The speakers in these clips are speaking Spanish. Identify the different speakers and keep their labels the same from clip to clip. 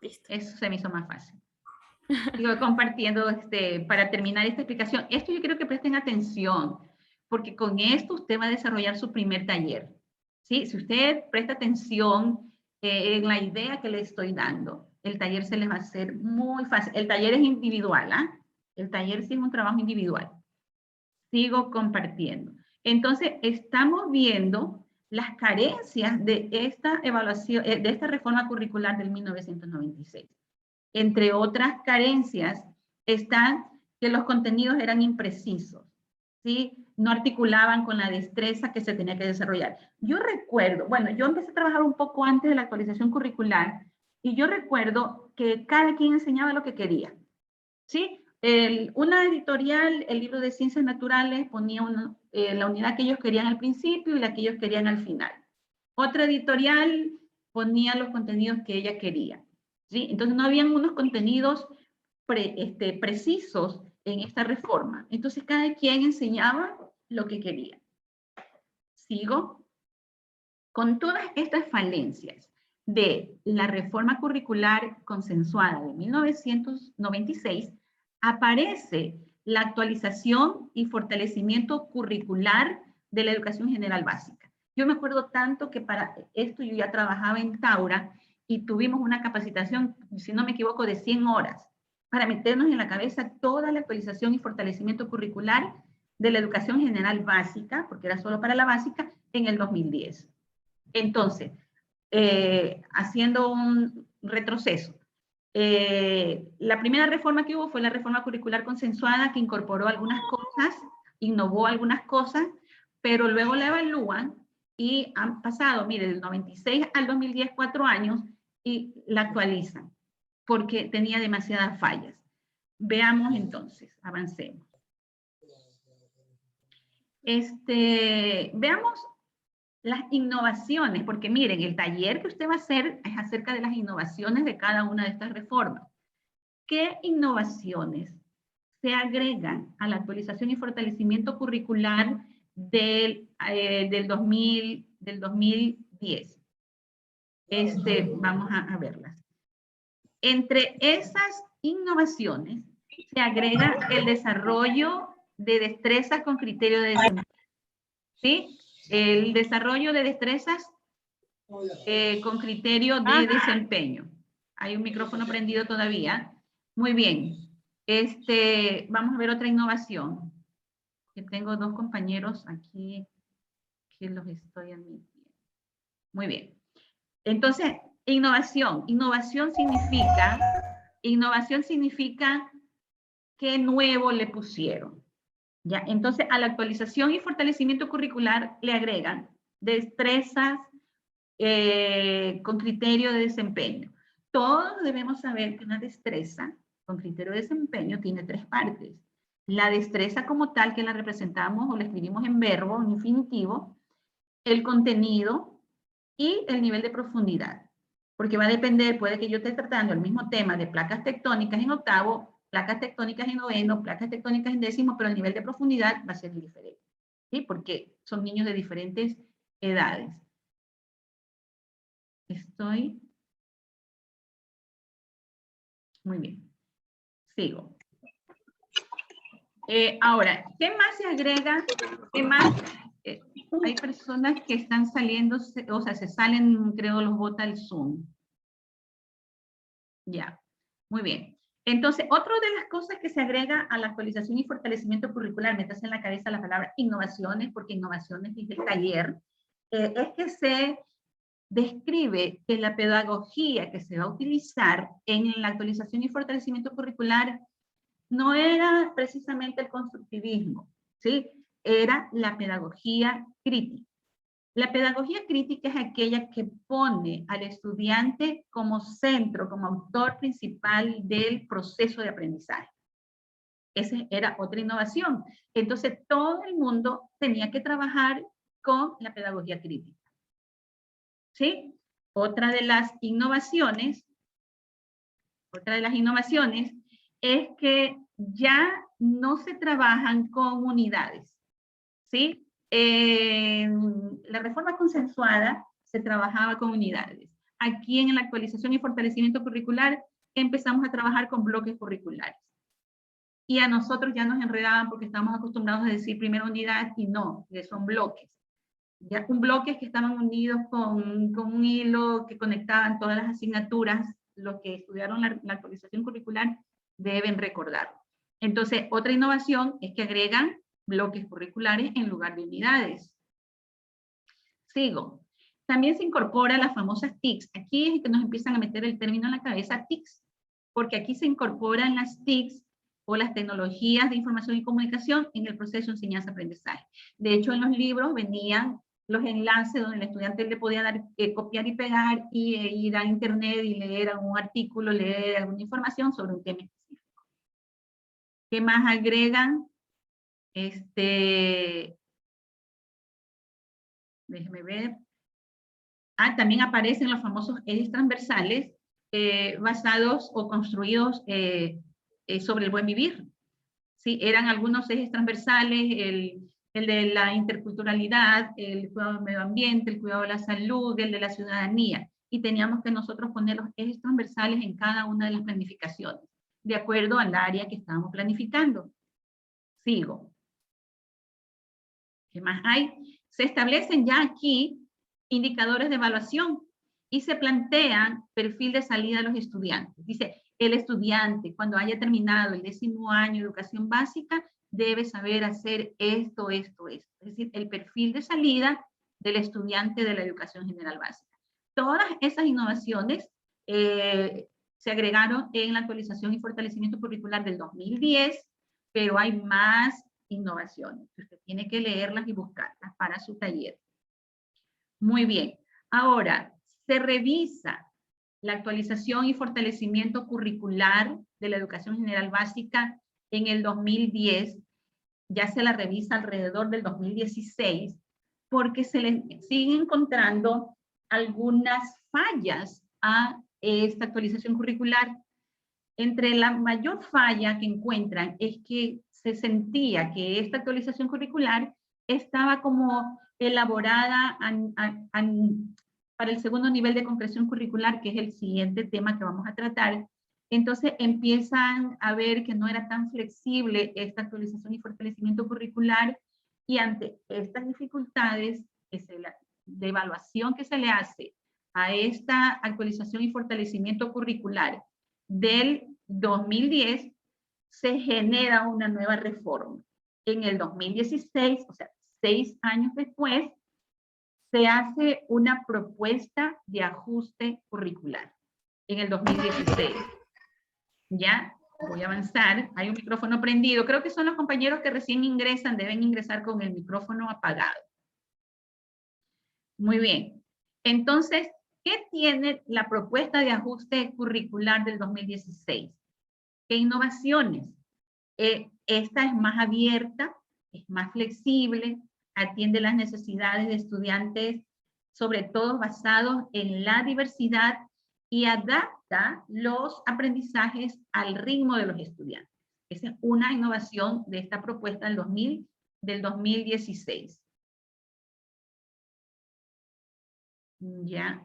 Speaker 1: Listo.
Speaker 2: Eso se me hizo más fácil. Sigo compartiendo para terminar esta explicación. Esto yo quiero que presten atención, porque con esto usted va a desarrollar su primer taller. ¿Sí? Si usted presta atención en la idea que le estoy dando, el taller se les va a hacer muy fácil. El taller es individual, ¿ah? El taller sí es un trabajo individual. Sigo compartiendo. Entonces, estamos viendo las carencias de esta evaluación, de esta reforma curricular del 1996. Entre otras carencias están que los contenidos eran imprecisos, ¿sí? No articulaban con la destreza que se tenía que desarrollar. Yo recuerdo, bueno, yo empecé a trabajar un poco antes de la actualización curricular y yo recuerdo que cada quien enseñaba lo que quería, ¿sí? Una editorial, el libro de ciencias naturales, ponía la unidad que ellos querían al principio y la que ellos querían al final. Otra editorial ponía los contenidos que ella quería, ¿sí? Entonces no habían unos contenidos precisos en esta reforma. Entonces cada quien enseñaba lo que quería. ¿Sigo? Con todas estas falencias de la reforma curricular consensuada de 1996, aparece la actualización y fortalecimiento curricular de la educación general básica. Yo me acuerdo tanto que para esto yo ya trabajaba en Taura y tuvimos una capacitación, si no me equivoco, de 100 horas para meternos en la cabeza toda la actualización y fortalecimiento curricular de la educación general básica, porque era solo para la básica, en el 2010. Entonces, haciendo un retroceso, la primera reforma que hubo fue la reforma curricular consensuada que incorporó algunas cosas, innovó algunas cosas, pero luego la evalúan y han pasado, mire, del 96 al 2010, 4 años, y la actualizan, porque tenía demasiadas fallas. Veamos entonces, avancemos. Veamos las innovaciones, porque miren, el taller que usted va a hacer es acerca de las innovaciones de cada una de estas reformas. ¿Qué innovaciones se agregan a la actualización y fortalecimiento curricular del 2010? Vamos a verlas. Entre esas innovaciones se agrega el desarrollo de destrezas con criterio de desempeño. ¿Sí? El desarrollo de destrezas con criterio de desempeño. Hay un micrófono prendido todavía. Muy bien. Vamos a ver otra innovación. Que tengo dos compañeros aquí que los estoy admitiendo. Muy bien. Entonces, innovación. Innovación significa qué nuevo le pusieron. ¿Ya? Entonces, a la actualización y fortalecimiento curricular le agregan destrezas con criterio de desempeño. Todos debemos saber que una destreza con criterio de desempeño tiene 3 partes. La destreza como tal, que la representamos o la escribimos en verbo, en infinitivo, el contenido y el nivel de profundidad. Porque va a depender, puede que yo esté tratando el mismo tema de placas tectónicas en octavo, placas tectónicas en noveno, placas tectónicas en décimo, pero el nivel de profundidad va a ser diferente. ¿Sí? Porque son niños de diferentes edades. Estoy. Muy bien. Sigo. Ahora, ¿qué más se agrega? ¿Qué más? Hay personas que están saliendo, o sea, se salen, creo, los bota el Zoom. Ya, muy bien. Entonces, otra de las cosas que se agrega a la actualización y fortalecimiento curricular, metas en la cabeza la palabra innovaciones, porque innovaciones es el taller, es que se describe que la pedagogía que se va a utilizar en la actualización y fortalecimiento curricular no era precisamente el constructivismo, ¿sí? Era la pedagogía crítica. La pedagogía crítica es aquella que pone al estudiante como centro, como autor principal del proceso de aprendizaje. Esa era otra innovación. Entonces, todo el mundo tenía que trabajar con la pedagogía crítica. ¿Sí? Otra de las innovaciones es que ya no se trabajan con unidades, ¿sí? En la reforma consensuada se trabajaba con unidades. aquí en la actualización y fortalecimiento curricular, empezamos a trabajar con bloques curriculares. Y a nosotros ya nos enredaban porque estamos acostumbrados a decir primera unidad y no, que son bloques. Ya un bloque es que estaban unidos con un hilo que conectaban todas las asignaturas. Los que estudiaron la actualización curricular deben recordarlo. Entonces, otra innovación es que agregan bloques curriculares en lugar de unidades. Sigo. También se incorpora las famosas TICs. Aquí es que nos empiezan a meter el término en la cabeza, TICs, porque aquí se incorporan las TICs o las tecnologías de información y comunicación en el proceso de enseñanza-aprendizaje. De hecho, en los libros venían los enlaces donde el estudiante le podía dar, copiar y pegar y ir a internet y leer algún artículo, leer alguna información sobre un tema específico. ¿Qué más agregan? Déjeme ver. También aparecen los famosos ejes transversales basados o construidos sobre el buen vivir. ¿Sí? Eran algunos ejes transversales, el de la interculturalidad, el cuidado del medio ambiente, el cuidado de la salud, el de la ciudadanía. Y teníamos que nosotros poner los ejes transversales en cada una de las planificaciones, de acuerdo al área que estábamos planificando. Sigo. ¿Qué más hay? Se establecen ya aquí indicadores de evaluación y se plantean perfil de salida de los estudiantes. Dice, el estudiante cuando haya terminado el 10º año de educación básica debe saber hacer esto, esto, esto. Es decir, el perfil de salida del estudiante de la educación general básica. Todas esas innovaciones se agregaron en la actualización y fortalecimiento curricular del 2010, pero hay más innovaciones. Usted tiene que leerlas y buscarlas para su taller. Muy bien. Ahora, se revisa la actualización y fortalecimiento curricular de la educación general básica en el 2010. Ya se la revisa alrededor del 2016 porque se le siguen encontrando algunas fallas a esta actualización curricular. Entre la mayor falla que encuentran es que se sentía que esta actualización curricular estaba como elaborada para el segundo nivel de concreción curricular, que es el siguiente tema que vamos a tratar. Entonces empiezan a ver que no era tan flexible esta actualización y fortalecimiento curricular, y ante estas dificultades de evaluación que se le hace a esta actualización y fortalecimiento curricular del 2010, se genera una nueva reforma. En el 2016, o sea, 6 años después, se hace una propuesta de ajuste curricular. En el 2016. Ya, voy a avanzar. Hay un micrófono prendido. Creo que son los compañeros que recién ingresan, deben ingresar con el micrófono apagado. Muy bien. Entonces, ¿qué tiene la propuesta de ajuste curricular del 2016? ¿Qué innovaciones? Esta es más abierta, es más flexible, atiende las necesidades de estudiantes, sobre todo basados en la diversidad, y adapta los aprendizajes al ritmo de los estudiantes. Esa es una innovación de esta propuesta del 2016. Ya,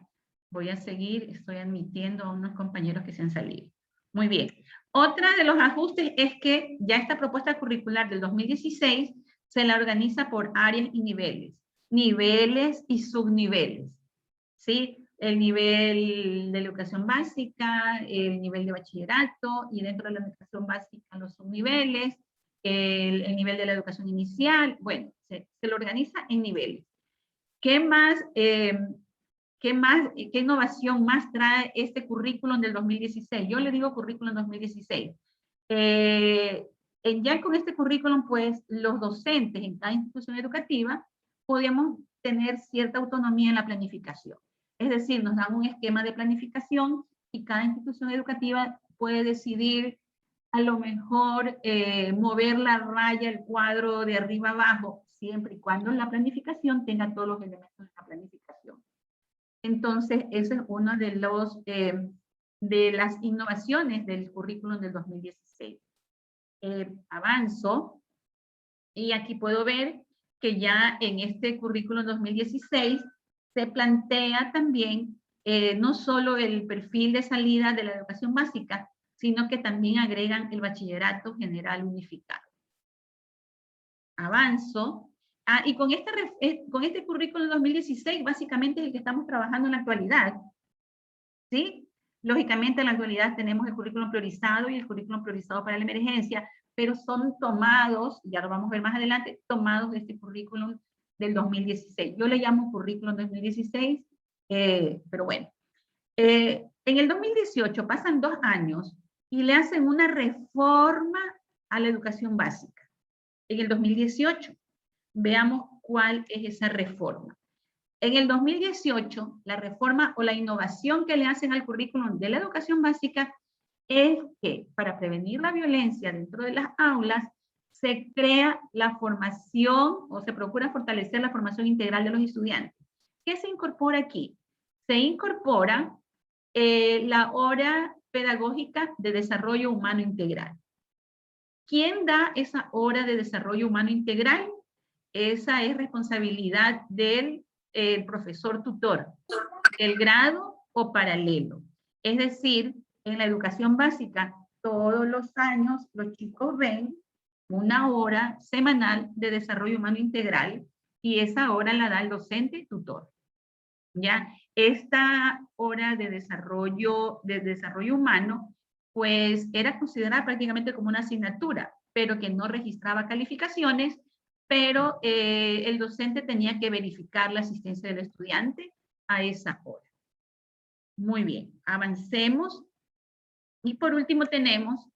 Speaker 2: voy a seguir, estoy admitiendo a unos compañeros que se han salido. Muy bien. Otra de los ajustes es que ya esta propuesta curricular del 2016 se la organiza por áreas y niveles y subniveles, ¿sí? El nivel de la educación básica, el nivel de bachillerato, y dentro de la educación básica los subniveles, el nivel de la educación inicial. Bueno, se lo organiza en niveles. ¿Qué más? ¿Qué innovación más trae este currículum del 2016? Yo le digo currículum 2016. Ya con este currículum, pues, los docentes en cada institución educativa podíamos tener cierta autonomía en la planificación. Es decir, nos dan un esquema de planificación y cada institución educativa puede decidir a lo mejor mover la raya, el cuadro de arriba abajo, siempre y cuando la planificación tenga todos los elementos de la planificación. Entonces, ese es uno de las innovaciones del currículum del 2016. Avanzo, y aquí puedo ver que ya en este currículum 2016 se plantea también no solo el perfil de salida de la educación básica, sino que también agregan el bachillerato general unificado. Avanzo. Y con este currículo 2016, básicamente es el que estamos trabajando en la actualidad. ¿Sí? Lógicamente, en la actualidad tenemos el currículum priorizado y el currículum priorizado para la emergencia, pero son tomados, ya lo vamos a ver más adelante, tomados de este currículum del 2016. Yo le llamo currículum 2016, pero bueno. En el 2018 pasan 2 años y le hacen una reforma a la educación básica. En el 2018, veamos cuál es esa reforma. En el 2018, la reforma o la innovación que le hacen al currículum de la educación básica es que para prevenir la violencia dentro de las aulas, se crea la formación o se procura fortalecer la formación integral de los estudiantes. ¿Qué se incorpora aquí? Se incorpora la hora pedagógica de desarrollo humano integral. ¿Quién da esa hora de desarrollo humano integral? Esa es responsabilidad del profesor tutor, el grado o paralelo. Es decir, en la educación básica, todos los años los chicos ven una hora semanal de desarrollo humano integral y esa hora la da el docente tutor. ¿Ya? Esta hora de desarrollo humano, pues era considerada prácticamente como una asignatura, pero que no registraba calificaciones, pero el docente tenía que verificar la asistencia del estudiante a esa hora. Muy bien, avancemos. Y por último tenemos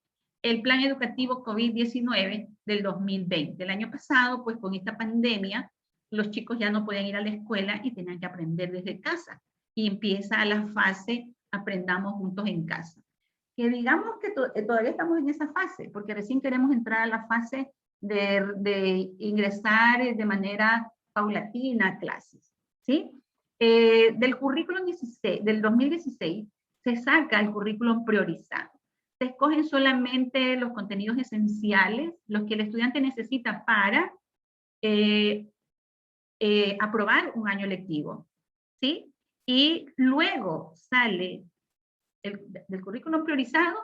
Speaker 2: el Plan Educativo COVID-19 del 2020. El año pasado, pues con esta pandemia, los chicos ya no podían ir a la escuela y tenían que aprender desde casa. Y empieza la fase Aprendamos Juntos en Casa. Que digamos que todavía estamos en esa fase, porque recién queremos entrar a la fase de ingresar de manera paulatina a clases. ¿Sí? Del currículum del 2016 se saca el currículum priorizado. Se escogen solamente los contenidos esenciales, los que el estudiante necesita para aprobar un año lectivo, ¿sí? Y luego sale del currículum priorizado,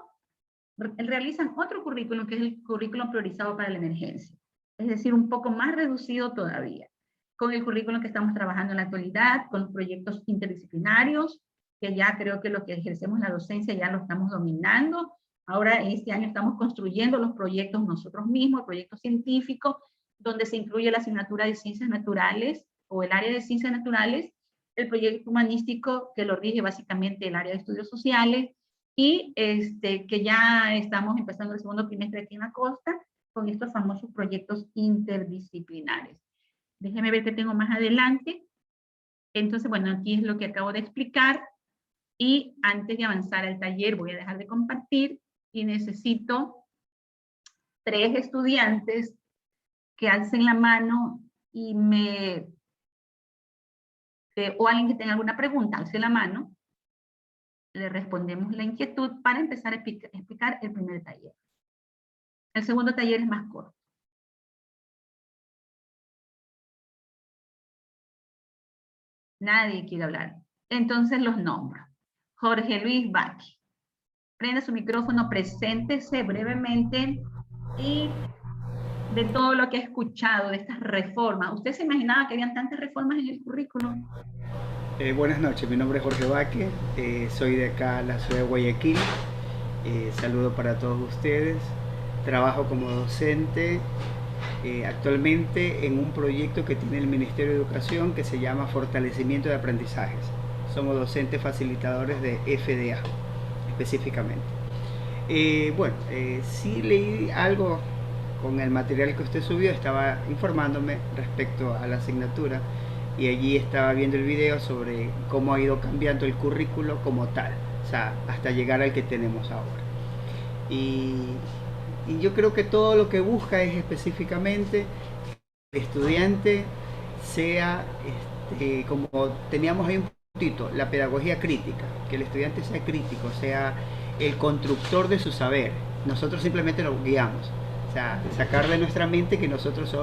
Speaker 2: realizan otro currículum que es el currículum priorizado para la emergencia. Es decir, un poco más reducido todavía. Con el currículum que estamos trabajando en la actualidad, con los proyectos interdisciplinarios, que ya creo que lo que ejercemos la docencia ya lo estamos dominando. Ahora, este año estamos construyendo los proyectos nosotros mismos, el proyecto científico, donde se incluye la asignatura de ciencias naturales o el área de ciencias naturales, el proyecto humanístico que lo rige básicamente el área de estudios sociales, y que ya estamos empezando el segundo trimestre aquí en la costa con estos famosos proyectos interdisciplinares. Déjenme ver qué tengo más adelante. Entonces, bueno, aquí es lo que acabo de explicar. Y antes de avanzar al taller, voy a dejar de compartir y necesito 3 estudiantes que alcen la mano y o alguien que tenga alguna pregunta, alce la mano. Le respondemos la inquietud para empezar a explicar el primer taller. El segundo taller es más corto. Nadie quiere hablar. Entonces los nombro. Jorge Luis Vázquez. Prenda su micrófono, preséntese brevemente y de todo lo que ha escuchado de estas reformas. ¿Usted se imaginaba que habían tantas reformas en el currículum?
Speaker 1: Buenas noches, mi nombre es Jorge Vázquez, soy de acá, la ciudad de Guayaquil. Saludo para todos ustedes. Trabajo como docente actualmente en un proyecto que tiene el Ministerio de Educación que se llama Fortalecimiento de Aprendizajes. Somos docentes facilitadores de FDA, específicamente. Sí leí algo con el material que usted subió, estaba informándome respecto a la asignatura y allí estaba viendo el video sobre cómo ha ido cambiando el currículo como tal, o sea, hasta llegar al que tenemos ahora. Y yo creo que todo lo que busca es específicamente que el estudiante sea, como teníamos ahí un puntito, la pedagogía crítica, que el estudiante sea crítico, sea el constructor de su saber. Nosotros simplemente lo guiamos. O sea, sacar de nuestra mente que nosotros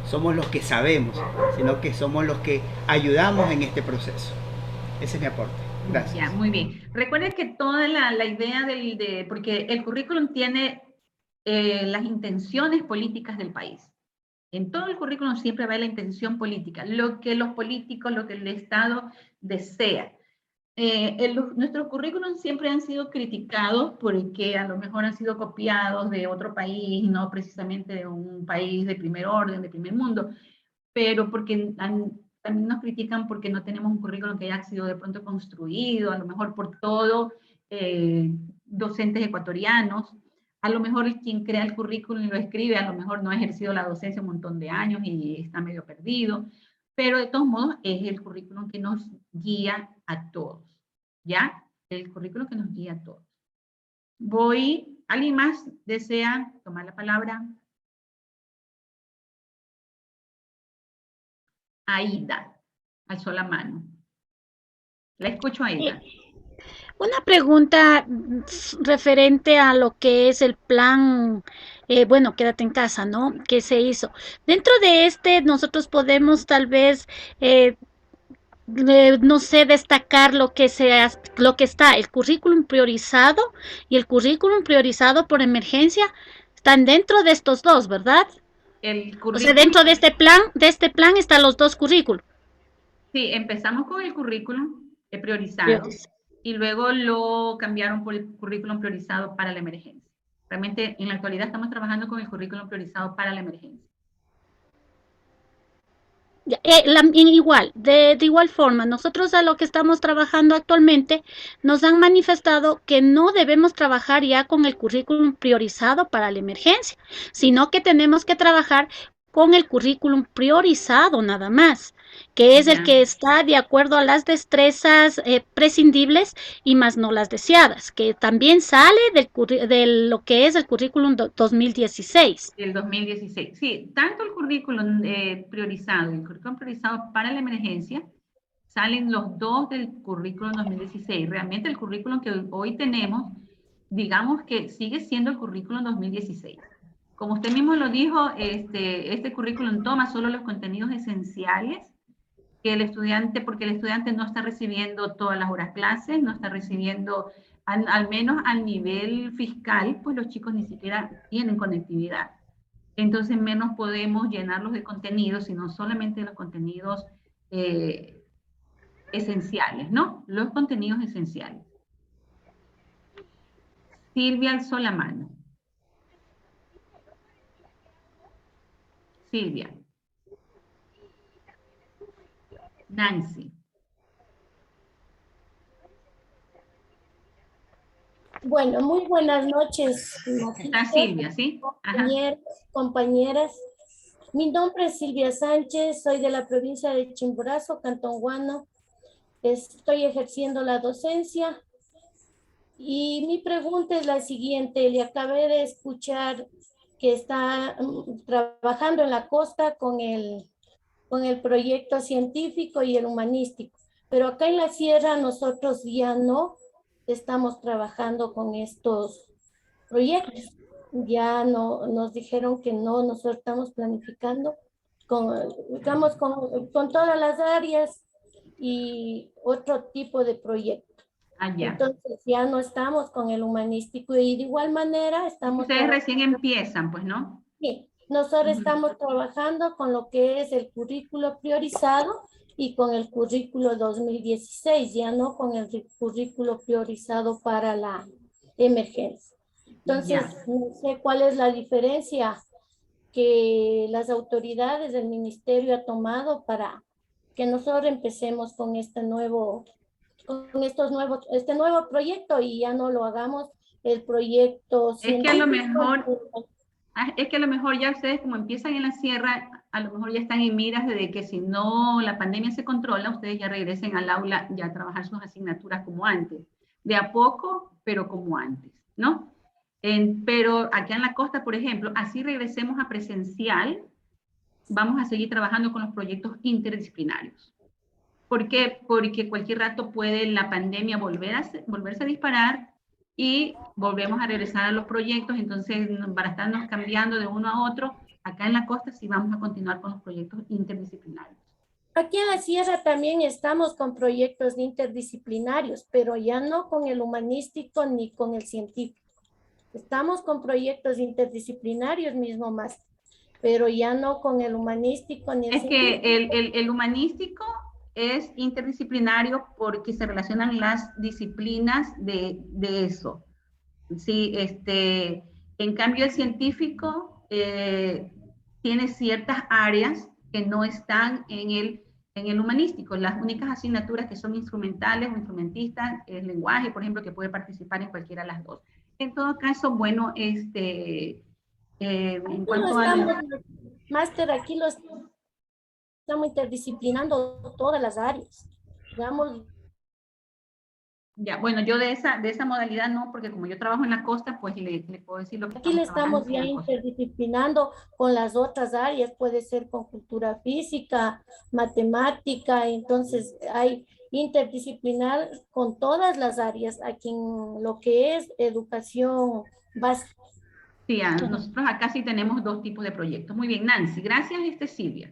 Speaker 1: somos los que sabemos, sino que somos los que ayudamos en este proceso. Ese es mi aporte. Gracias.
Speaker 2: Ya, muy bien. Recuerden que toda la idea porque el currículum tiene las intenciones políticas del país. En todo el currículum siempre va la intención política, lo que los políticos, lo que el Estado desea. Nuestros currículums siempre han sido criticados porque a lo mejor han sido copiados de otro país, no precisamente de un país de primer orden, de primer mundo, pero porque también nos critican porque no tenemos un currículum que haya sido de pronto construido, a lo mejor por todo docentes ecuatorianos. A lo mejor quien crea el currículum y lo escribe, a lo mejor no ha ejercido la docencia un montón de años y está medio perdido, pero de todos modos es el currículum que nos guía a todos, ¿ya? El currículum que nos guía a todos. ¿Alguien más desea tomar la palabra? Aida, alzó la mano. La escucho, Aida.
Speaker 3: Una pregunta referente a lo que es el plan, bueno, quédate en casa, ¿no? Que se hizo. Dentro de este, nosotros podemos tal vez, no sé, destacar lo que está, el currículum priorizado y el currículum priorizado por emergencia, están dentro de estos dos, ¿verdad?
Speaker 2: El
Speaker 3: O sea,
Speaker 2: currículum,
Speaker 3: dentro de este plan están los dos currículos.
Speaker 2: sí, empezamos con el currículum priorizado
Speaker 3: Prioriz-
Speaker 2: y luego lo cambiaron por el currículum priorizado para la emergencia. Realmente en la actualidad estamos trabajando con el currículum priorizado para la emergencia.
Speaker 3: Igual, de igual forma, nosotros a lo que estamos trabajando actualmente nos han manifestado que no debemos trabajar ya con el currículum priorizado para la emergencia, sino que tenemos que trabajar con el currículum priorizado nada más, que es el
Speaker 2: Ya,
Speaker 3: que está de acuerdo a las destrezas prescindibles y más no las deseadas, que también sale de lo que es el currículum 2016.
Speaker 2: del 2016. Sí, tanto el currículum priorizado y el currículum priorizado para la emergencia salen los dos del currículum 2016. Realmente el currículum que hoy tenemos, digamos que sigue siendo el currículum 2016. Como usted mismo lo dijo, este currículum toma solo los contenidos esenciales que el estudiante, porque el estudiante no está recibiendo todas las horas clases, no está recibiendo, al menos al nivel fiscal, pues los chicos ni siquiera tienen conectividad. Entonces menos podemos llenarlos de contenidos, sino solamente los contenidos esenciales, ¿no? Los contenidos esenciales. Silvia alzó la mano. Silvia. Nancy.
Speaker 4: Bueno, muy buenas noches,
Speaker 2: Está
Speaker 4: Matilde,
Speaker 2: Silvia, ¿sí? Ajá.
Speaker 4: compañeros, compañeras. Mi nombre es Silvia Sánchez, soy de la provincia de Chimborazo, Cantón Guano. Estoy ejerciendo la docencia y mi pregunta es la siguiente. Le acabé de escuchar que está trabajando en la costa con el proyecto científico y el humanístico, pero acá en la sierra nosotros ya no estamos trabajando con estos proyectos. Ya no nos dijeron que no, nosotros estamos planificando con, digamos, con todas las áreas y otro tipo de proyecto.
Speaker 2: Allá.
Speaker 4: Entonces ya no estamos con el humanístico y de igual manera estamos
Speaker 2: Ustedes recién
Speaker 4: trabajando.
Speaker 2: empiezan, pues, ¿no?
Speaker 4: Sí, nosotros
Speaker 2: Ujú.
Speaker 4: estamos trabajando con lo que es el currículo priorizado y con el currículo 2016, ya no con el currículo priorizado para la emergencia. Entonces,
Speaker 2: Ya.
Speaker 4: no sé cuál es la diferencia que las autoridades del ministerio ha tomado para que nosotros empecemos con este nuevo proyecto y ya no lo hagamos el proyecto
Speaker 2: Es que a lo
Speaker 4: científico.
Speaker 2: mejor es que a lo mejor ya ustedes como empiezan en la sierra, a lo mejor ya están en miras de que si no la pandemia se controla, ustedes ya regresen al aula ya a trabajar sus asignaturas como antes. De a poco, pero como antes, ¿no? Pero aquí en la costa, por ejemplo, así regresemos a presencial, vamos a seguir trabajando con los proyectos interdisciplinarios. ¿Por qué? Porque cualquier rato puede la pandemia volverse a disparar y volvemos a regresar a los proyectos, entonces para estarnos cambiando de uno a otro, acá en la costa sí vamos a continuar con los proyectos interdisciplinarios.
Speaker 4: Aquí en la Sierra también estamos con proyectos interdisciplinarios, pero ya no con el humanístico ni con el científico. Estamos con proyectos interdisciplinarios mismo más, pero ya no con el humanístico ni el
Speaker 2: Es
Speaker 4: científico.
Speaker 2: que el humanístico es interdisciplinario porque se relacionan las disciplinas de eso. Sí, en cambio el científico tiene ciertas áreas que no están en el humanístico. Las únicas asignaturas que son instrumentales o instrumentistas es lenguaje, por ejemplo, que puede participar en cualquiera de las dos. En todo caso, bueno, en cuanto a...
Speaker 4: Máster, aquí lo estamos interdisciplinando todas las áreas. Digamos,
Speaker 2: Ya, bueno, yo de esa modalidad no, porque como yo trabajo en la costa, pues le puedo decir lo que
Speaker 4: aquí le
Speaker 2: trabajando
Speaker 4: estamos
Speaker 2: en
Speaker 4: ya
Speaker 2: la costa.
Speaker 4: interdisciplinando con las otras áreas, puede ser con cultura física, matemática, entonces hay interdisciplinar con todas las áreas aquí en lo que es educación básica.
Speaker 2: Sí, nosotros acá sí tenemos dos tipos de proyectos. Muy bien, Nancy, gracias, Silvia.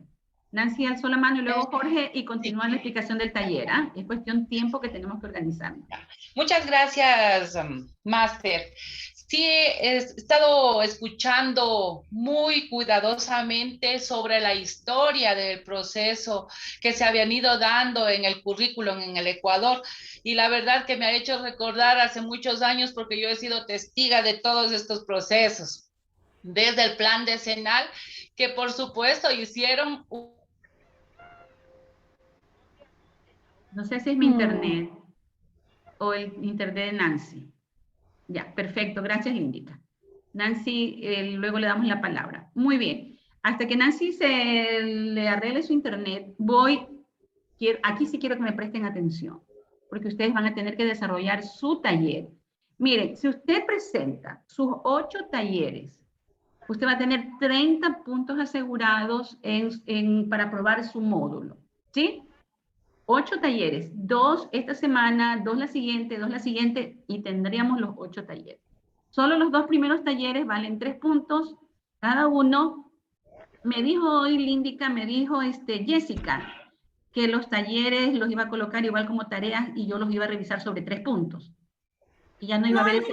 Speaker 2: Nancy alzó la mano y luego Jorge y continúa la explicación del taller. Es cuestión tiempo que tenemos que organizar.
Speaker 5: Muchas gracias, Máster. Sí, he estado escuchando muy cuidadosamente sobre la historia del proceso que se habían ido dando en el currículum en el Ecuador, y la verdad que me ha hecho recordar hace muchos años, porque yo he sido testiga de todos estos procesos, desde el plan decenal, que por supuesto hicieron...
Speaker 2: No sé si es mi internet o el internet de Nancy. Ya, perfecto, gracias, Lindita. Nancy, luego le damos la palabra. Muy bien, hasta que Nancy se le arregle su internet, aquí sí quiero que me presten atención, porque ustedes van a tener que desarrollar su taller. Miren, si usted presenta sus 8 talleres, usted va a tener 30 puntos asegurados para aprobar su módulo, ¿sí? 8 talleres, 2 esta semana, 2 la siguiente, y tendríamos los 8 talleres. Solo los 2 primeros talleres valen 3 puntos cada uno. Me dijo hoy Líndica, me dijo Jessica, que los talleres los iba a colocar igual como tareas y yo los iba a revisar sobre 3 puntos. Y ya no iba a haber...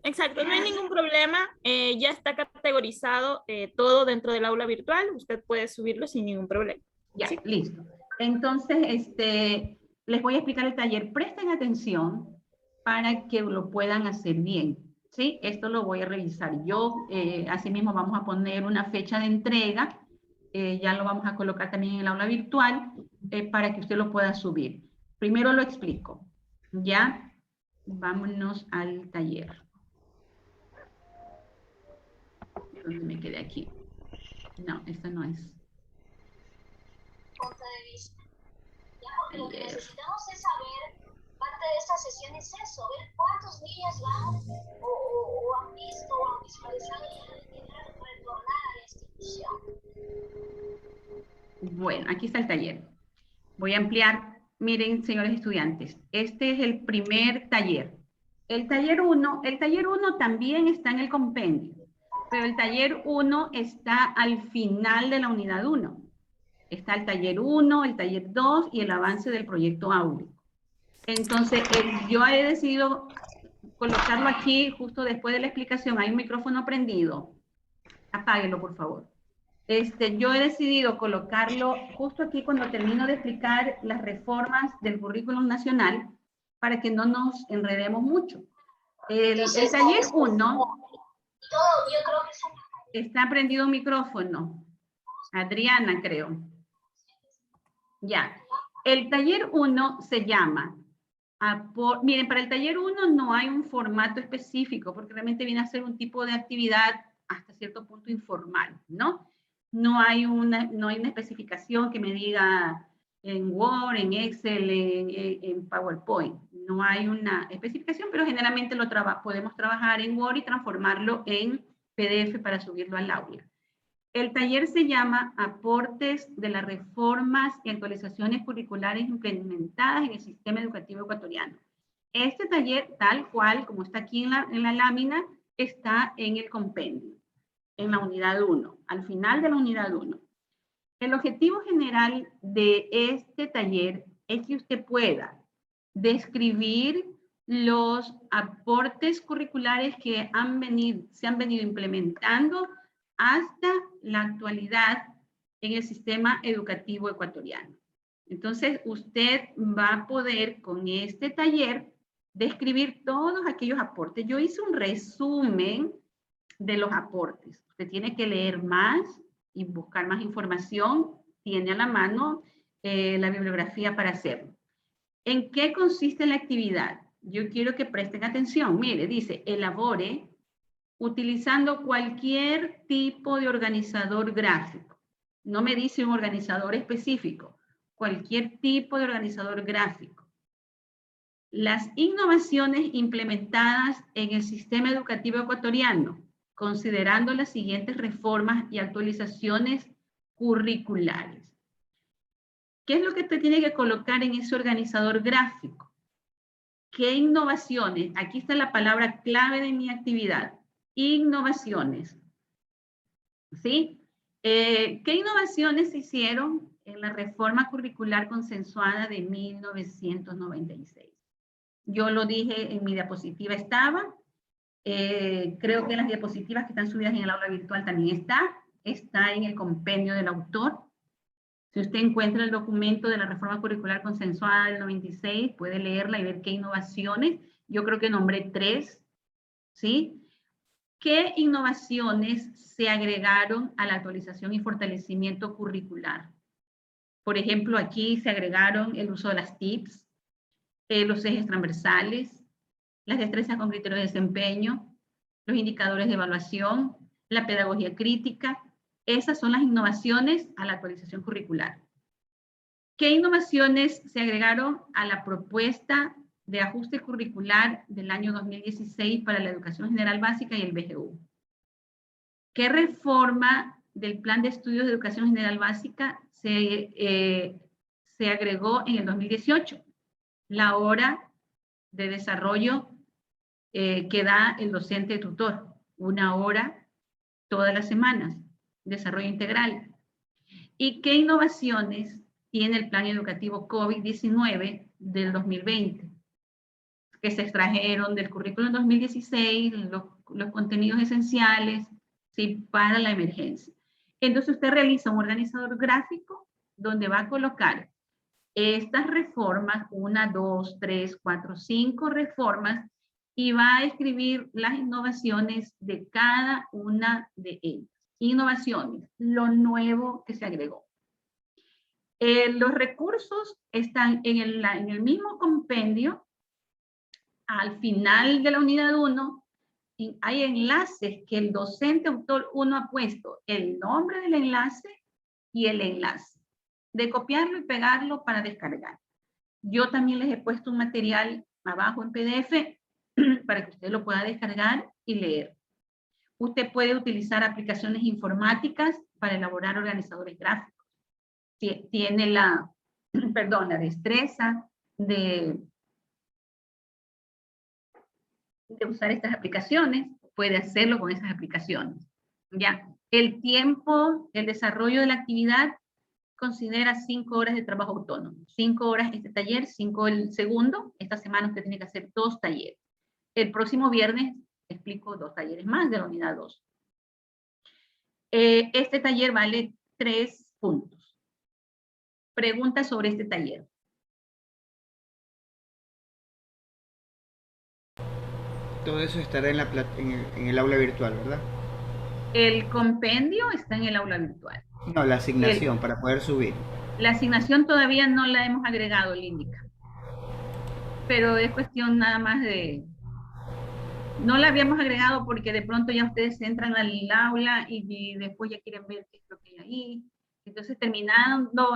Speaker 6: Exacto, no hay ningún problema, ya está categorizado todo dentro del aula virtual, usted puede subirlo sin ningún problema.
Speaker 2: Ya,
Speaker 6: ¿sí?
Speaker 2: Listo. Entonces, les voy a explicar el taller. Presten atención para que lo puedan hacer bien, ¿sí? Esto lo voy a revisar yo. Asimismo, vamos a poner una fecha de entrega. Ya lo vamos a colocar también en el aula virtual para que usted lo pueda subir. Primero lo explico. Ya, vámonos al taller. ¿Dónde me quedé aquí? No, esta no es.
Speaker 7: Punto de vista. Ya, porque lo que necesitamos es saber, parte de esta sesión es eso, ver cuántos niños van o han visto o han visualizado retornar a la institución.
Speaker 2: Bueno, aquí está el taller. Voy a ampliar. Miren, señores estudiantes, este es el primer taller. El taller 1 también está en el compendio, pero el taller 1 está al final de la unidad 1. Está el taller 1, el taller 2 y el avance del proyecto áulico. Entonces, yo he decidido colocarlo aquí justo después de la explicación. Hay un micrófono prendido. Apáguelo, por favor. Yo he decidido colocarlo justo aquí cuando termino de explicar las reformas del currículum nacional para que no nos enredemos mucho. El taller 1 está prendido un micrófono. Adriana, creo. Ya. El taller 1 se llama... miren, para el taller 1 no hay un formato específico porque realmente viene a ser un tipo de actividad hasta cierto punto informal, ¿no? No hay una especificación que me diga en Word, en Excel, en PowerPoint. No hay una especificación, pero generalmente podemos trabajar en Word y transformarlo en PDF para subirlo al aula. El taller se llama Aportes de las reformas y actualizaciones curriculares implementadas en el sistema educativo ecuatoriano. Este taller, tal cual, como está aquí en la lámina, está en el compendio, en la unidad 1, al final de la unidad 1. El objetivo general de este taller es que usted pueda describir los aportes curriculares que se han venido implementando hasta la actualidad en el sistema educativo ecuatoriano. Entonces, usted va a poder con este taller describir todos aquellos aportes. Yo hice un resumen de los aportes. Usted tiene que leer más y buscar más información. Tiene a la mano la bibliografía para hacerlo. ¿En qué consiste la actividad? Yo quiero que presten atención. Mire, dice, elabore utilizando cualquier tipo de organizador gráfico. No me dice un organizador específico. Cualquier tipo de organizador gráfico. Las innovaciones implementadas en el sistema educativo ecuatoriano, considerando las siguientes reformas y actualizaciones curriculares. ¿Qué es lo que usted tiene que colocar en ese organizador gráfico? ¿Qué innovaciones? Aquí está la palabra clave de mi actividad. Innovaciones. ¿Sí? ¿Qué innovaciones se hicieron en la reforma curricular consensuada de 1996? Yo lo dije en mi diapositiva estaba. Creo que las diapositivas que están subidas en el aula virtual también está en el compendio del autor. Si usted encuentra el documento de la reforma curricular consensuada del 96, puede leerla y ver qué innovaciones. Yo creo que nombré 3, ¿sí? ¿Qué innovaciones se agregaron a la actualización y fortalecimiento curricular? Por ejemplo, aquí se agregaron el uso de las TICs, los ejes transversales, las destrezas con criterios de desempeño, los indicadores de evaluación, la pedagogía crítica. Esas son las innovaciones a la actualización curricular. ¿Qué innovaciones se agregaron a la propuesta de ajuste curricular del año 2016 para la educación general básica y el BGU? ¿Qué reforma del plan de estudios de educación general básica se agregó en el 2018? La hora de desarrollo que da el docente tutor, 1 hora todas las semanas, desarrollo integral. ¿Y qué innovaciones tiene el plan educativo COVID-19 del 2020? Que se extrajeron del currículo 2016, los contenidos esenciales, ¿sí? Para la emergencia. Entonces usted realiza un organizador gráfico donde va a colocar estas reformas, 1, 2, 3, 4, 5 reformas, y va a escribir las innovaciones de cada una de ellas. Innovaciones, lo nuevo que se agregó. Los recursos están en el mismo compendio. Al final de la unidad 1, hay enlaces que el docente autor 1 ha puesto el nombre del enlace y el enlace, de copiarlo y pegarlo para descargar. Yo también les he puesto un material abajo en PDF para que usted lo pueda descargar y leer. Usted puede utilizar aplicaciones informáticas para elaborar organizadores gráficos. Tiene la destreza de usar estas aplicaciones, puede hacerlo con esas aplicaciones. Ya, el tiempo, el desarrollo de la actividad considera 5 horas de trabajo autónomo. 5 horas este taller, 5 el segundo. Esta semana usted tiene que hacer 2 talleres. El próximo viernes explico 2 talleres más de la unidad 2. Este taller vale 3 puntos. Preguntas sobre este taller.
Speaker 1: Todo eso estará en el aula virtual, ¿verdad?
Speaker 2: El compendio está en el aula virtual.
Speaker 1: No, la asignación para poder subir.
Speaker 2: La asignación todavía no la hemos agregado, Líndica. Pero es cuestión nada más de... No la habíamos agregado porque de pronto ya ustedes entran al aula y después ya quieren ver qué es lo que hay ahí. Entonces, terminando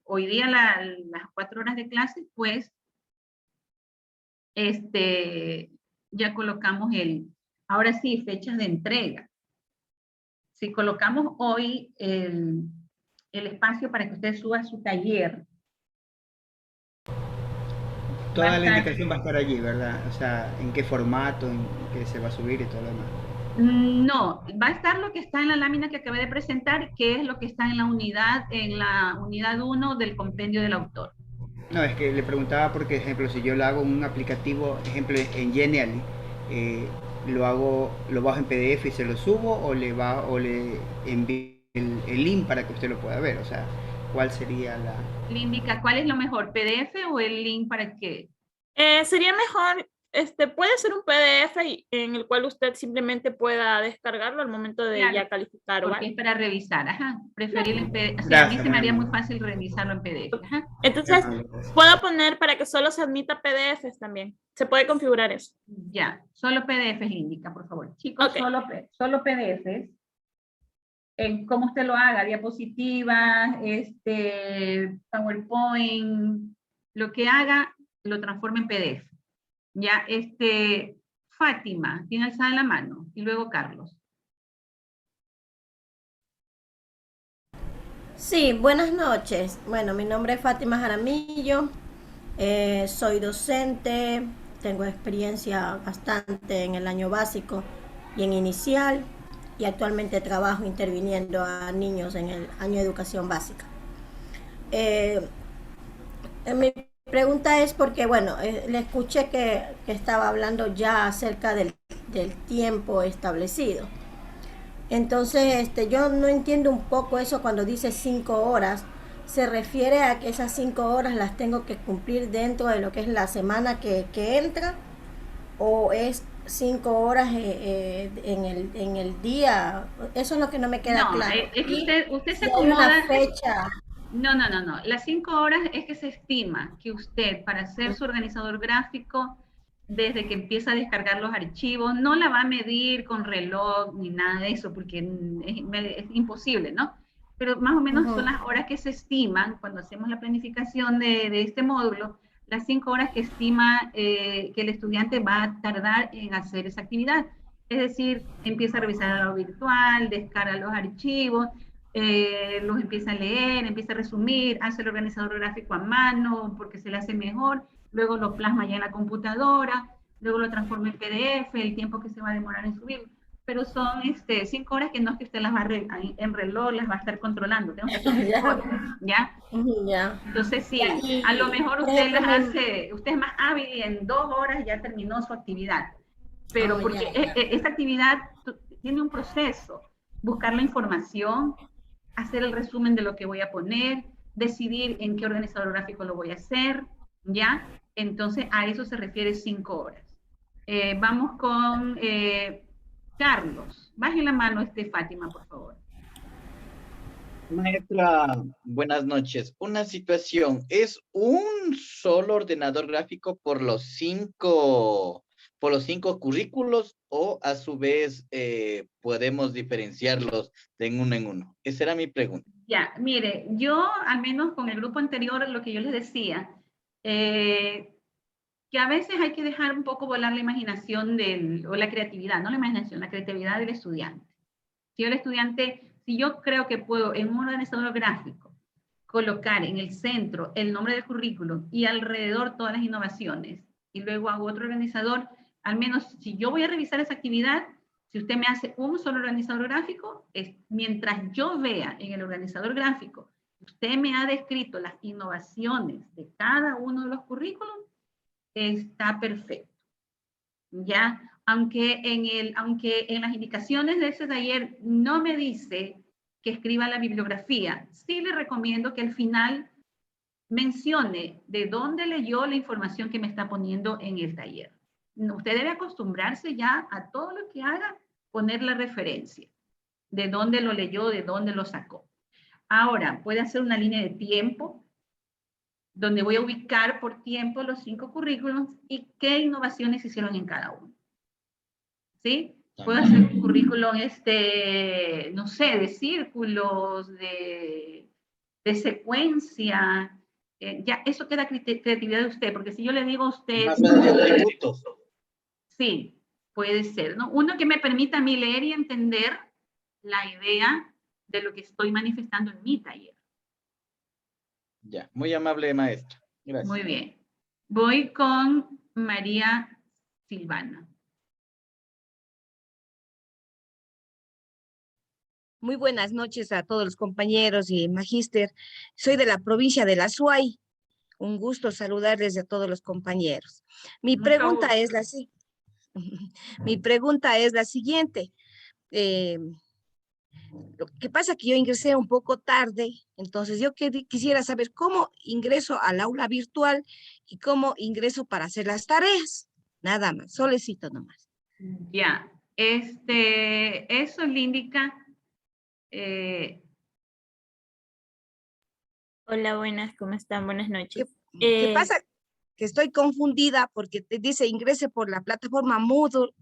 Speaker 2: hoy día las 4 horas de clase, pues, ya colocamos ahora sí, fechas de entrega. Si colocamos hoy el espacio para que usted suba su taller.
Speaker 1: Toda la indicación va a estar allí, ¿verdad? O sea, en qué formato, en qué se va a subir y todo lo demás.
Speaker 2: No, va a estar lo que está en la lámina que acabé de presentar, que es lo que está en la unidad 1 del compendio del autor.
Speaker 1: No, es que le preguntaba porque, ejemplo, si yo lo hago un aplicativo, ejemplo, en Genially, eh, lo bajo en PDF y se lo subo o le envío el link para que usted lo pueda ver. O sea, ¿cuál sería la...?
Speaker 2: Le indica cuál es lo mejor, PDF o el link para qué.
Speaker 6: Sería mejor, puede ser un PDF en el cual usted simplemente pueda descargarlo al momento de
Speaker 2: Claro,
Speaker 6: ya calificar.
Speaker 2: porque es para revisar, ajá. Preferible en PDF. O sea, a mí
Speaker 1: Gracias,
Speaker 2: se me haría muy
Speaker 1: Manuel.
Speaker 2: fácil revisarlo en PDF, ajá.
Speaker 6: Entonces, puedo poner para que solo se admita PDFs también. Se puede configurar eso.
Speaker 2: Ya, solo PDFs le indica, por favor. Chicos,
Speaker 6: Ok.
Speaker 2: solo PDFs. Cómo usted lo haga, diapositivas, PowerPoint, lo que haga, lo transforma en PDF. Ya, Fátima, tiene alzada la mano, y luego Carlos.
Speaker 4: Sí, buenas noches. Bueno, mi nombre es Fátima Jaramillo, soy docente, tengo experiencia bastante en el año básico y en inicial, y actualmente trabajo interviniendo a niños en el año de educación básica. Mi pregunta es porque, bueno, le escuché que estaba hablando ya acerca del tiempo establecido. Entonces, yo no entiendo un poco eso cuando dice 5 horas. ¿Se refiere a que esas 5 horas las tengo que cumplir dentro de lo que es la semana que entra? ¿O es 5 horas en el día? Eso es lo que no me queda
Speaker 2: No,
Speaker 4: claro.
Speaker 2: es que usted se
Speaker 4: Si hay una
Speaker 2: acomoda.
Speaker 4: fecha.
Speaker 2: No. Las 5 horas es que se estima que usted, para ser su organizador gráfico, desde que empieza a descargar los archivos, no la va a medir con reloj ni nada de eso, porque es imposible, ¿no? Pero más o menos son las horas que se estiman cuando hacemos la planificación de este módulo, las 5 horas que estima que el estudiante va a tardar en hacer esa actividad. Es decir, empieza a revisar lo virtual, descarga los archivos, los empieza a leer, empieza a resumir, hace el organizador gráfico a mano porque se le hace mejor, luego lo plasma ya en la computadora, luego lo transforma en PDF, el tiempo que se va a demorar en subir. Pero son 5 horas que no es que usted las va en reloj, las va a estar controlando, tengo que hacer 5 horas, ¿ya?
Speaker 4: Ya.
Speaker 2: Entonces sí, a lo mejor usted las hace, usted es más hábil y en 2 horas ya terminó su actividad, pero porque esta actividad tiene un proceso, buscar la información, hacer el resumen de lo que voy a poner, decidir en qué organizador gráfico lo voy a hacer, ¿ya? Entonces, a eso se refiere 5 horas. Vamos con Carlos. Baje la mano, Fátima, por favor.
Speaker 8: Maestra, buenas noches. Una situación, ¿es un solo ordenador gráfico por los cinco currículos o a su vez podemos diferenciarlos de uno en uno? Esa era mi pregunta.
Speaker 2: Ya, mire, yo al menos con el grupo anterior, lo que yo les decía, que a veces hay que dejar un poco volar la imaginación o la creatividad, no la imaginación, la creatividad del estudiante. Si yo creo que puedo en un organizador gráfico colocar en el centro el nombre del currículum y alrededor todas las innovaciones, y luego hago otro organizador, al menos si yo voy a revisar esa actividad, si usted me hace un solo organizador gráfico, mientras yo vea en el organizador gráfico, usted me ha descrito las innovaciones de cada uno de los currículums, está perfecto. ¿Ya? Aunque en las indicaciones de ese taller no me dice que escriba la bibliografía, sí le recomiendo que al final mencione de dónde leyó la información que me está poniendo en el taller. Usted debe acostumbrarse ya a todo lo que haga, poner la referencia, de dónde lo leyó, de dónde lo sacó. Ahora, puede hacer una línea de tiempo, donde voy a ubicar por tiempo los 5 currículums y qué innovaciones hicieron en cada uno. ¿Sí? Puedo hacer un currículum, no sé, de círculos, de secuencia. Ya, eso queda creatividad de usted, porque si yo le digo a usted...
Speaker 8: Habla de atributos.
Speaker 2: Sí, puede ser, ¿no? Uno que me permita a mí leer y entender la idea de lo que estoy manifestando en mi taller.
Speaker 8: Ya, muy amable, maestra. Gracias.
Speaker 2: Muy bien. Voy con María Silvana.
Speaker 9: Muy buenas noches a todos los compañeros y magíster. Soy de la provincia de La Suay. Un gusto saludarles a todos los compañeros. Mi
Speaker 2: Mucho
Speaker 9: pregunta
Speaker 2: gusto.
Speaker 9: es mi pregunta es la siguiente. Lo que pasa es que yo ingresé un poco tarde, entonces yo quisiera saber cómo ingreso al aula virtual y cómo ingreso para hacer las tareas. Nada más, solicito nomás.
Speaker 2: Ya, eso le indica,
Speaker 6: Hola, buenas, ¿cómo están? Buenas noches.
Speaker 9: ¿Qué pasa? Que estoy confundida porque te dice ingrese por la plataforma Moodle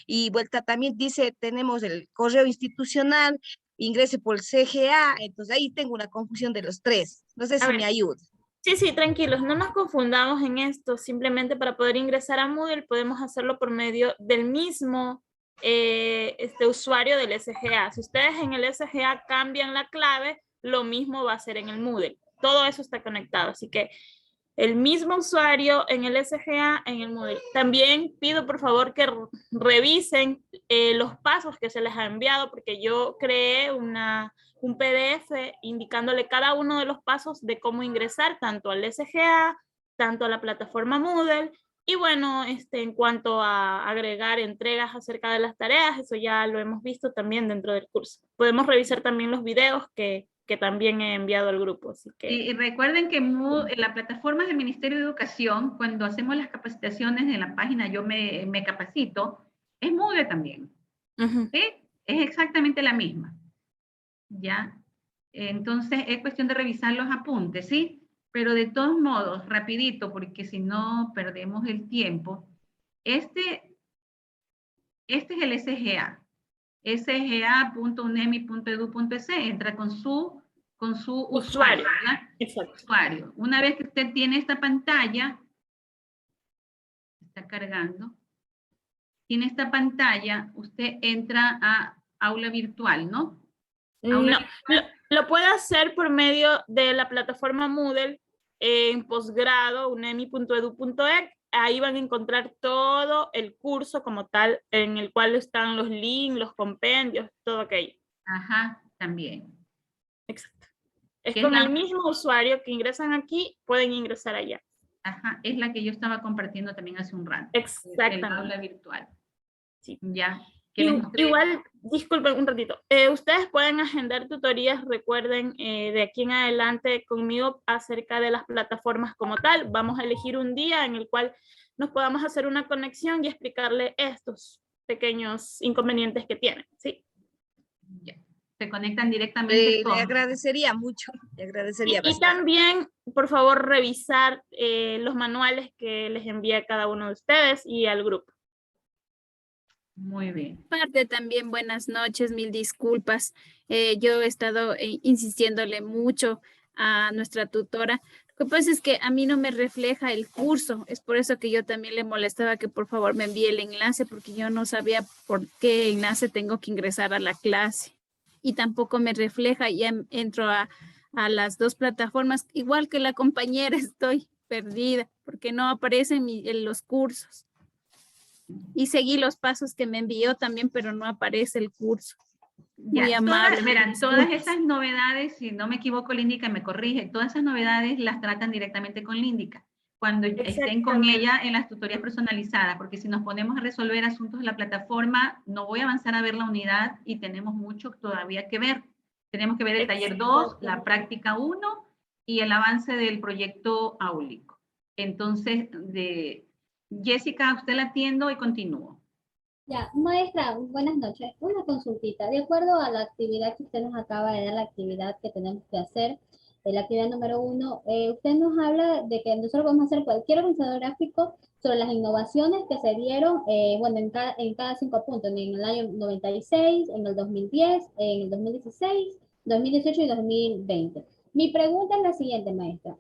Speaker 9: y vuelta también dice tenemos el correo institucional, ingrese por el CGA, entonces ahí tengo una confusión de los tres. No sé
Speaker 6: A
Speaker 9: si
Speaker 6: ver.
Speaker 9: me ayuda.
Speaker 6: Sí, tranquilos, no nos confundamos en esto. Simplemente para poder ingresar a Moodle podemos hacerlo por medio del mismo usuario del SGA. Si ustedes en el SGA cambian la clave, lo mismo va a ser en el Moodle. Todo eso está conectado, así que el mismo usuario en el SGA, en el Moodle. También pido por favor que revisen los pasos que se les ha enviado, porque yo creé un PDF indicándole cada uno de los pasos de cómo ingresar tanto al SGA, tanto a la plataforma Moodle. Y bueno, en cuanto a agregar entregas acerca de las tareas, eso ya lo hemos visto también dentro del curso. Podemos revisar también los videos que también he enviado al grupo. Así que...
Speaker 2: Y recuerden que en la plataforma del Ministerio de Educación, cuando hacemos las capacitaciones en la página Yo me capacito, es Moodle también. ¿Sí? Es exactamente la misma. ¿Ya? Entonces es cuestión de revisar los apuntes, ¿sí? Pero de todos modos, rapidito, porque si no perdemos el tiempo, este es el SGA, sga.unemi.edu.es, entra con su usuario, ¿verdad?
Speaker 6: Exacto.
Speaker 2: Usuario. Una vez que usted tiene esta pantalla, está cargando, tiene esta pantalla, usted entra a aula virtual, ¿no?
Speaker 6: No, lo puede hacer por medio de la plataforma Moodle en posgrado, unemi.edu.es. Ahí van a encontrar todo el curso como tal, en el cual están los links, los compendios, todo aquello.
Speaker 2: Ajá, también.
Speaker 6: Exacto. Es con el mismo usuario que ingresan aquí, pueden ingresar allá.
Speaker 2: Ajá, es la que yo estaba compartiendo también hace un rato.
Speaker 6: Exactamente.
Speaker 2: El aula virtual.
Speaker 6: Sí.
Speaker 2: Ya.
Speaker 6: Igual, disculpen un ratito, ustedes pueden agendar tutorías, recuerden, de aquí en adelante conmigo acerca de las plataformas como tal. Vamos a elegir un día en el cual nos podamos hacer una conexión y explicarle estos pequeños inconvenientes que tienen, ¿sí?
Speaker 2: Ya. Se conectan directamente
Speaker 9: Le agradecería mucho, le agradecería bastante.
Speaker 6: Y también, por favor, revisar los manuales que les envía a cada uno de ustedes y al grupo.
Speaker 2: Muy bien.
Speaker 10: Parte también, buenas noches, mil disculpas. Yo he estado insistiéndole mucho a nuestra tutora. Lo que pasa es que a mí no me refleja el curso. Es por eso que yo también le molestaba que por favor me envíe el enlace, porque yo no sabía por qué enlace tengo que ingresar a la clase. Y tampoco me refleja, ya entro a las dos plataformas, igual que la compañera, estoy perdida porque no aparecen en los cursos. Y seguí los pasos que me envió también, pero no aparece el curso. Muy
Speaker 2: Ya,
Speaker 10: amable.
Speaker 2: Verán, todas esas novedades, si no me equivoco, Líndica me corrige, todas esas novedades las tratan directamente con Líndica, cuando estén con ella en las tutorías personalizadas, porque si nos ponemos a resolver asuntos de la plataforma, no voy a avanzar a ver la unidad y tenemos mucho todavía que ver. Tenemos que ver el taller 2, la práctica 1 y el avance del proyecto áulico. Entonces, Jessica, usted la atiendo y continúo.
Speaker 11: Ya, maestra, buenas noches. Una consultita. De acuerdo a la actividad que usted nos acaba de dar, la actividad que tenemos que hacer, la actividad número 1, usted nos habla de que nosotros vamos a hacer cualquier organizador gráfico sobre las innovaciones que se dieron, bueno, en cada 5 puntos, en el año 96, en el 2010, en el 2016, 2018 y 2020. Mi pregunta es la siguiente, maestra.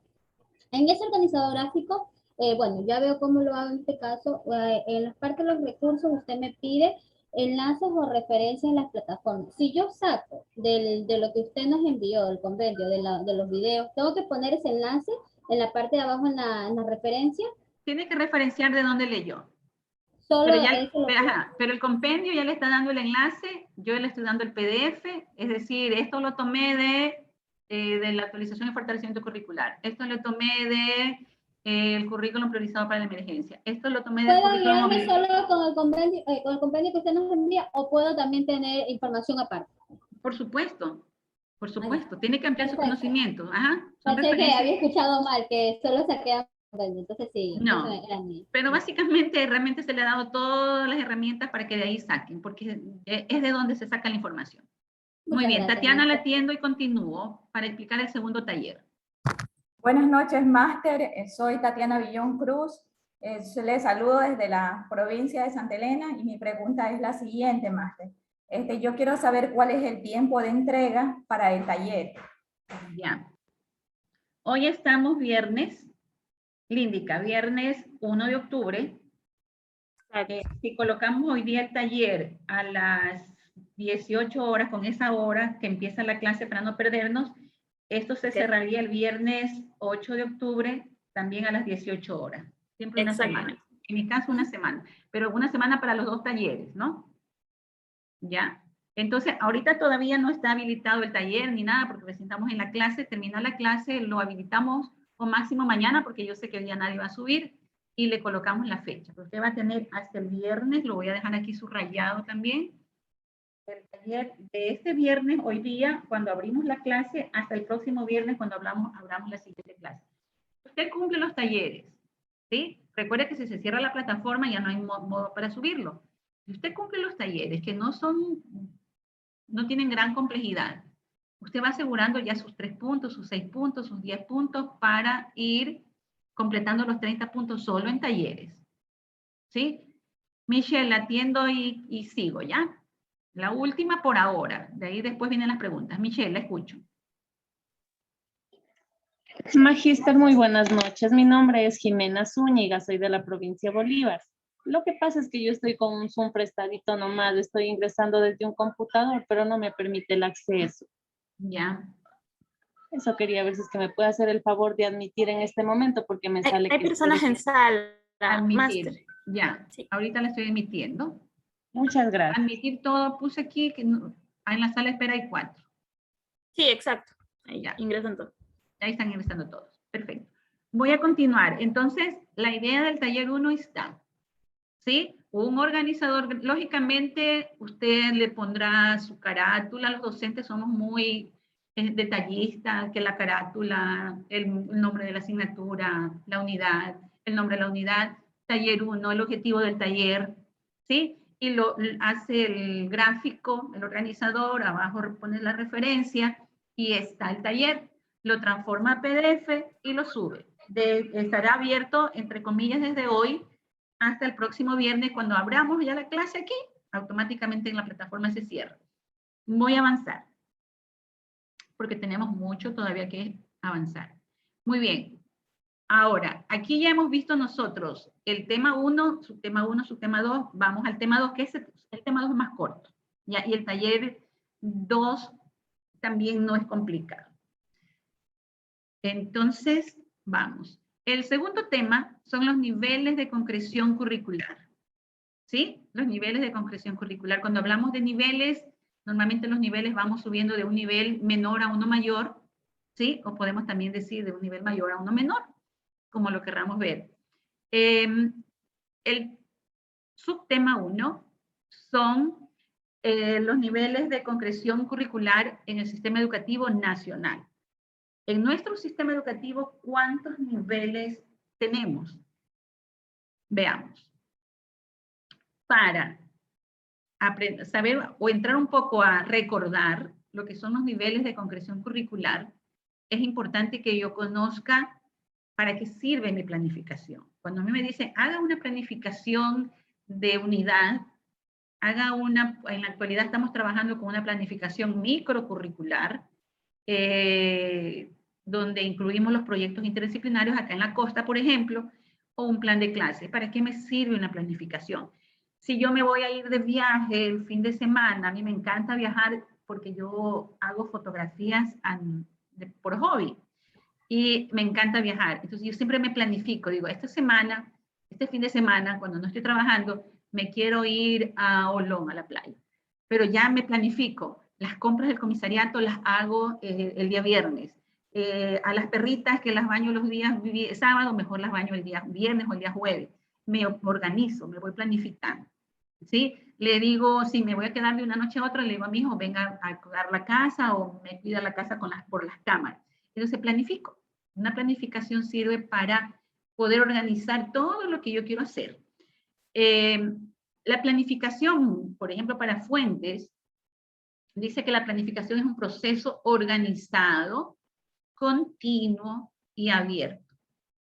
Speaker 11: En ese organizador gráfico, bueno, ya veo cómo lo hago en este caso. En la parte de los recursos usted me pide enlaces o referencias en las plataformas. Si yo saco de lo que usted nos envió, del compendio, de los videos, ¿tengo que poner ese enlace en la parte de abajo en la referencia?
Speaker 2: Tiene que referenciar de dónde leyó.
Speaker 11: Solo
Speaker 2: pero el compendio ya le está dando el enlace yo le estoy dando el PDF, es decir, esto lo tomé de la actualización y fortalecimiento curricular, esto lo tomé de el currículum priorizado para la emergencia, esto lo tomé del
Speaker 11: ¿Puedo
Speaker 2: currículum...
Speaker 11: guiarme solo con el compendio que usted nos envía o puedo también tener información aparte?
Speaker 2: Por supuesto, tiene que ampliar sus conocimientos. Ajá, son
Speaker 11: Pensé que
Speaker 2: referencias.
Speaker 11: había escuchado mal, que solo saqué compendio, entonces sí.
Speaker 2: No,
Speaker 11: eso era mío.
Speaker 2: pero básicamente realmente se le ha dado todas las herramientas para que de ahí saquen, porque es de donde se saca la información. Muy
Speaker 11: Muchas
Speaker 2: bien,
Speaker 11: gracias,
Speaker 2: Tatiana,
Speaker 11: maestra.
Speaker 2: la atiendo y continúo para explicar el segundo taller.
Speaker 12: Buenas noches, máster. Soy Tatiana Villón Cruz. Les saludo desde la provincia de Santa Elena y mi pregunta es la siguiente, máster. Yo quiero saber cuál es el tiempo de entrega para el taller.
Speaker 2: Ya. Hoy estamos viernes, Líndica, viernes 1 de octubre. Si colocamos hoy día el taller a las 18 horas, con esa hora que empieza la clase para no perdernos, esto se cerraría el viernes 8 de octubre, también a las 18 horas. Siempre una semana. En mi caso, una semana. Pero una semana para los dos talleres, ¿no? ¿Ya? Entonces, ahorita todavía no está habilitado el taller ni nada, porque recién estamos en la clase. Termina la clase, lo habilitamos o máximo mañana, porque yo sé que hoy día nadie va a subir, y le colocamos la fecha. Pero usted va a tener hasta el viernes, lo voy a dejar aquí subrayado también, el taller de este viernes, hoy día, cuando abrimos la clase, hasta el próximo viernes, cuando abramos la siguiente clase. Usted cumple los talleres, ¿sí? Recuerde que si se cierra la plataforma ya no hay modo para subirlo. Si usted cumple los talleres, que no tienen gran complejidad, usted va asegurando ya sus 3 puntos, sus 6 puntos, sus 10 puntos para ir completando los 30 puntos solo en talleres, ¿sí? Michelle, la atiendo y sigo, ¿ya? La última por ahora, de ahí después vienen las preguntas. Michelle, la escucho.
Speaker 13: Magíster, muy buenas noches. Mi nombre es Jimena Zúñiga, soy de la provincia de Bolívar. Lo que pasa es que yo estoy con un Zoom prestadito nomás, estoy ingresando desde un computador, pero no me permite el acceso.
Speaker 2: Ya.
Speaker 13: Eso quería ver si es que me puede hacer el favor de admitir en este momento, porque me sale que...
Speaker 6: Hay personas en sala,
Speaker 2: admitir.
Speaker 6: máster.
Speaker 2: Ya, sí. Ahorita la estoy emitiendo.
Speaker 13: Muchas gracias.
Speaker 2: Admitir todo, puse aquí, que en la sala de espera hay 4.
Speaker 6: Sí, exacto. Ahí ya, ingresan todos.
Speaker 2: Ahí están ingresando todos. Perfecto. Voy a continuar. Entonces, la idea del taller 1 está, ¿sí? Un organizador, lógicamente, usted le pondrá su carátula. Los docentes somos muy detallistas, que la carátula, el nombre de la asignatura, la unidad, el nombre de la unidad, taller 1, el objetivo del taller, ¿sí? Y lo hace el gráfico, el organizador, abajo pone la referencia y está el taller. Lo transforma a PDF y lo sube. Estará abierto, entre comillas, desde hoy hasta el próximo viernes. Cuando abramos ya la clase aquí, automáticamente en la plataforma se cierra. Voy a avanzar, porque tenemos mucho todavía que avanzar. Muy bien. Ahora, aquí ya hemos visto nosotros el tema 1, subtema 1, subtema 2. Vamos al tema 2, que es el tema 2 es más corto. ¿Ya? Y el taller 2 también no es complicado. Entonces, vamos. El segundo tema son los niveles de concreción curricular. ¿Sí? Los niveles de concreción curricular. Cuando hablamos de niveles, normalmente los niveles vamos subiendo de un nivel menor a uno mayor, ¿sí? O podemos también decir de un nivel mayor a uno menor, como lo querramos ver. El subtema 1 son los niveles de concreción curricular en el sistema educativo nacional. En nuestro sistema educativo, ¿cuántos niveles tenemos? Veamos. Para saber o entrar un poco a recordar lo que son los niveles de concreción curricular, es importante que yo conozca para qué sirve mi planificación. Cuando a mí me dicen, haga una planificación de unidad, en la actualidad estamos trabajando con una planificación microcurricular, donde incluimos los proyectos interdisciplinarios acá en la costa, por ejemplo, o un plan de clase. ¿Para qué me sirve una planificación? Si yo me voy a ir de viaje el fin de semana, a mí me encanta viajar porque yo hago fotografías por hobby y me encanta viajar. Entonces yo siempre me planifico, digo, este fin de semana, cuando no estoy trabajando, me quiero ir a Olón, a la playa. pero ya me planifico. Las compras del comisariato las hago el día viernes. A las perritas que las baño los días sábado, mejor las baño el día viernes o el día jueves. Me organizo, me voy planificando. ¿Sí? Le digo, si me voy a quedar de una noche a otra, le digo a mi hijo, venga a cuidar la casa o me cuida la casa por las cámaras. Entonces planifico. Una planificación sirve para poder organizar todo lo que yo quiero hacer. La planificación, por ejemplo, para Fuentes, dice que la planificación es un proceso organizado, continuo y abierto,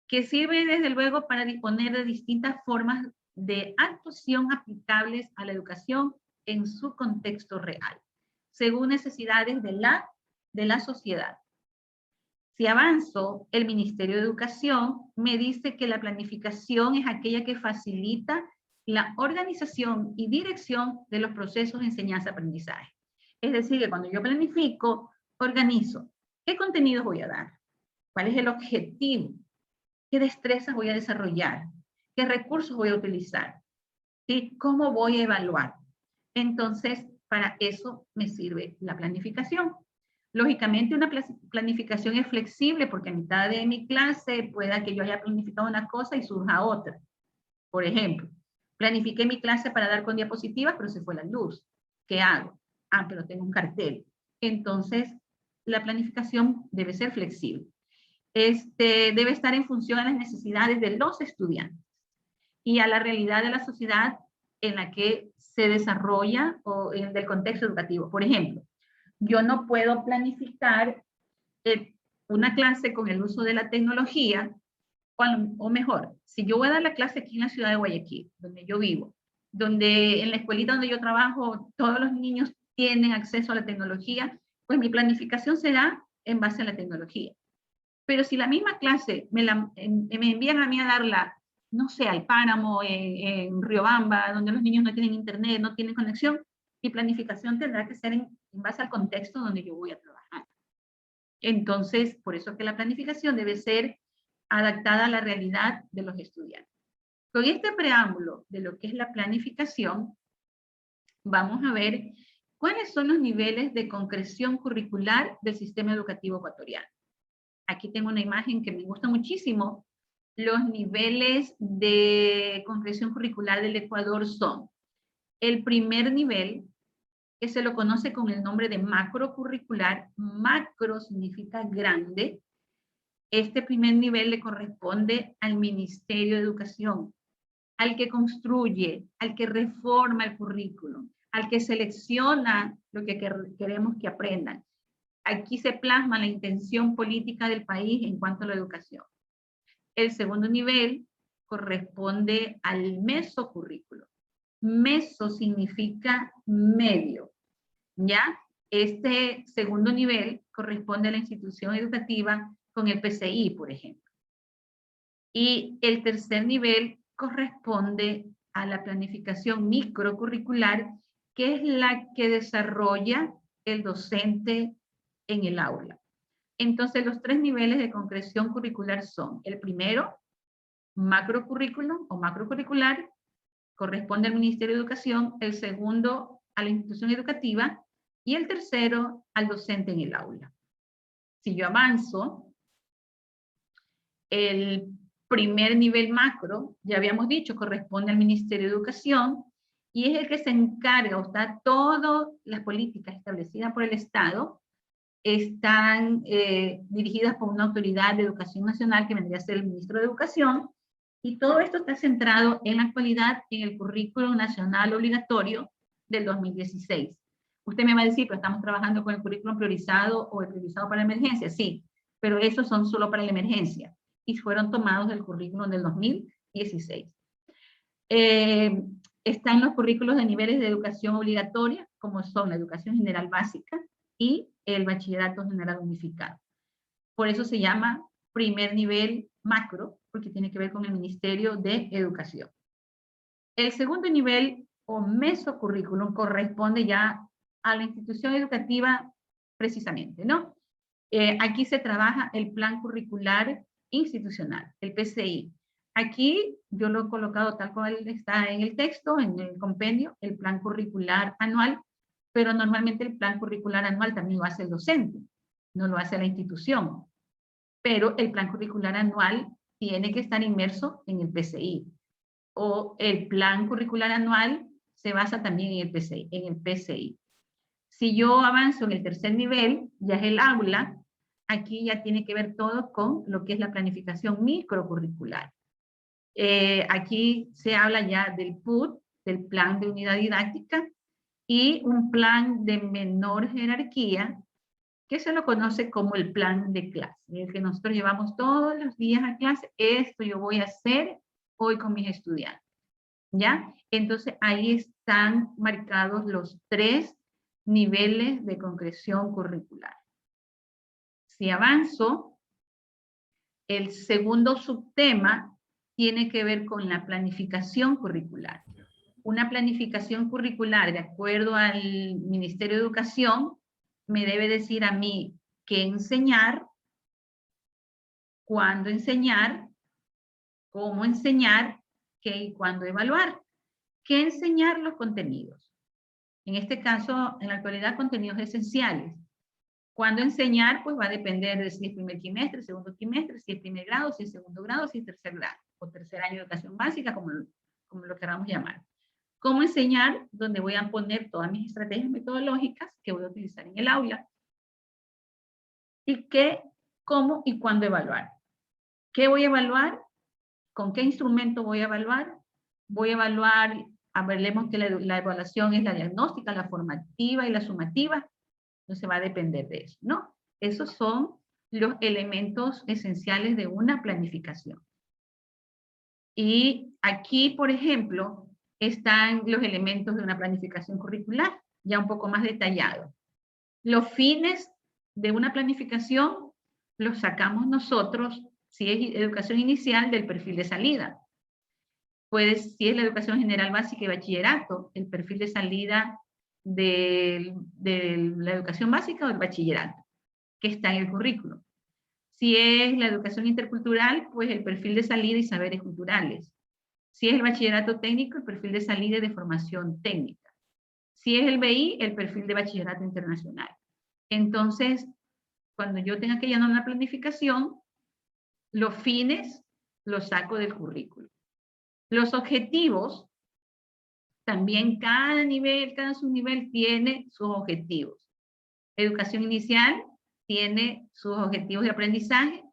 Speaker 2: que sirve desde luego para disponer de distintas formas de actuación aplicables a la educación en su contexto real, según necesidades de la sociedad. Si avanzo, el Ministerio de Educación me dice que la planificación es aquella que facilita la organización y dirección de los procesos de enseñanza-aprendizaje. Es decir, que cuando yo planifico, organizo. ¿Qué contenidos voy a dar? ¿Cuál es el objetivo? ¿Qué destrezas voy a desarrollar? ¿Qué recursos voy a utilizar? ¿Sí? ¿Cómo voy a evaluar? Entonces, para eso me sirve la planificación. Lógicamente, una planificación es flexible porque a mitad de mi clase pueda que yo haya planificado una cosa y surja otra. Por ejemplo, planifiqué mi clase para dar con diapositivas, pero se fue la luz. ¿Qué hago? Ah, pero tengo un cartel. Entonces, la planificación debe ser flexible. Debe estar en función a las necesidades de los estudiantes y a la realidad de la sociedad en la que se desarrolla o del contexto educativo. Por ejemplo, yo no puedo planificar una clase con el uso de la tecnología, o mejor, si yo voy a dar la clase aquí en la ciudad de Guayaquil, donde yo vivo, donde en la escuelita donde yo trabajo todos los niños tienen acceso a la tecnología, pues mi planificación será en base a la tecnología. Pero si la misma clase me envían a mí a darla, no sé, al Páramo, en Riobamba, donde los niños no tienen internet, no tienen conexión, mi planificación tendrá que ser en base al contexto donde yo voy a trabajar. Entonces, por eso que la planificación debe ser adaptada a la realidad de los estudiantes. Con este preámbulo de lo que es la planificación, vamos a ver cuáles son los niveles de concreción curricular del sistema educativo ecuatoriano. Aquí tengo una imagen que me gusta muchísimo. Los niveles de concreción curricular del Ecuador son el primer nivel, que se lo conoce con el nombre de macrocurricular. Macro significa grande. Este primer nivel le corresponde al Ministerio de Educación, al que construye, al que reforma el currículum, al que selecciona lo que queremos que aprendan. Aquí se plasma la intención política del país en cuanto a la educación. El segundo nivel corresponde al mesocurrículo. Meso significa medio, ¿ya? Este segundo nivel corresponde a la institución educativa con el PCI, por ejemplo. Y el tercer nivel corresponde a la planificación microcurricular, que es la que desarrolla el docente en el aula. Entonces, los tres niveles de concreción curricular son: el primero, macrocurrículum o macrocurricular, corresponde al Ministerio de Educación; el segundo, a la institución educativa; y el tercero, al docente en el aula. Si yo avanzo, el primer nivel macro, ya habíamos dicho, corresponde al Ministerio de Educación y es el que se encarga, o sea, todas las políticas establecidas por el Estado están dirigidas por una autoridad de educación nacional que vendría a ser el ministro de Educación, y todo esto está centrado en la actualidad en el currículo nacional obligatorio del 2016. Usted me va a decir, pero estamos trabajando con el currículum priorizado o el priorizado para emergencia. Sí, pero esos son solo para la emergencia y fueron tomados del currículum del 2016. Están los currículos de niveles de educación obligatoria, como son la educación general básica y el bachillerato general unificado. Por eso se llama primer nivel macro, porque tiene que ver con el Ministerio de Educación. El segundo nivel o mesocurrículum corresponde ya a la institución educativa precisamente, ¿no? Aquí se trabaja el plan curricular institucional, el PCI. Aquí yo lo he colocado tal cual está en el texto, en el compendio, el plan curricular anual pero normalmente el plan curricular anual también lo hace el docente, no lo hace la institución. Pero el plan curricular anual tiene que estar inmerso en el PCI. O el plan curricular anual se basa también en el PCI. Si yo avanzo en el tercer nivel, ya es el aula, aquí ya tiene que ver todo con lo que es la planificación microcurricular. Aquí se habla ya del PUD, del plan de unidad didáctica, y un plan de menor jerarquía, que se lo conoce como el plan de clase, el que nosotros llevamos todos los días a clase. Esto yo voy a hacer hoy con mis estudiantes, ¿ya? Entonces ahí están marcados los 3 niveles de concreción curricular. Si avanzo, el segundo subtema tiene que ver con la planificación curricular. Una planificación curricular, de acuerdo al Ministerio de Educación, me debe decir a mí qué enseñar, cuándo enseñar, cómo enseñar, qué y cuándo evaluar. ¿Qué enseñar? Los contenidos. En este caso, en la actualidad, contenidos esenciales. Cuándo enseñar, pues va a depender de si es primer trimestre, segundo trimestre, si es primer grado, si es segundo grado, si es tercer grado, o tercer año de educación básica, como lo queramos llamar. ¿Cómo enseñar? Donde voy a poner todas mis estrategias metodológicas que voy a utilizar en el aula. ¿Y qué, cómo y cuándo evaluar? ¿Qué voy a evaluar? ¿Con qué instrumento voy a evaluar? Voy a evaluar, hablemos que la evaluación es la diagnóstica, la formativa y la sumativa. Entonces va a depender de eso, ¿no? Esos son los elementos esenciales de una planificación. Y aquí, por ejemplo, están los elementos de una planificación curricular, ya un poco más detallados. Los fines de una planificación los sacamos nosotros, si es educación inicial, del perfil de salida. Pues si es la educación general básica y bachillerato, el perfil de salida de la educación básica o el bachillerato, que está en el currículo. Si es la educación intercultural, pues el perfil de salida y saberes culturales. Si es el bachillerato técnico, el perfil de salida y de formación técnica. Si es el BI, el perfil de bachillerato internacional. Entonces, cuando yo tenga que llenar una planificación, los fines los saco del currículo. Los objetivos, también cada nivel, cada subnivel tiene sus objetivos. Educación inicial tiene sus objetivos de aprendizaje.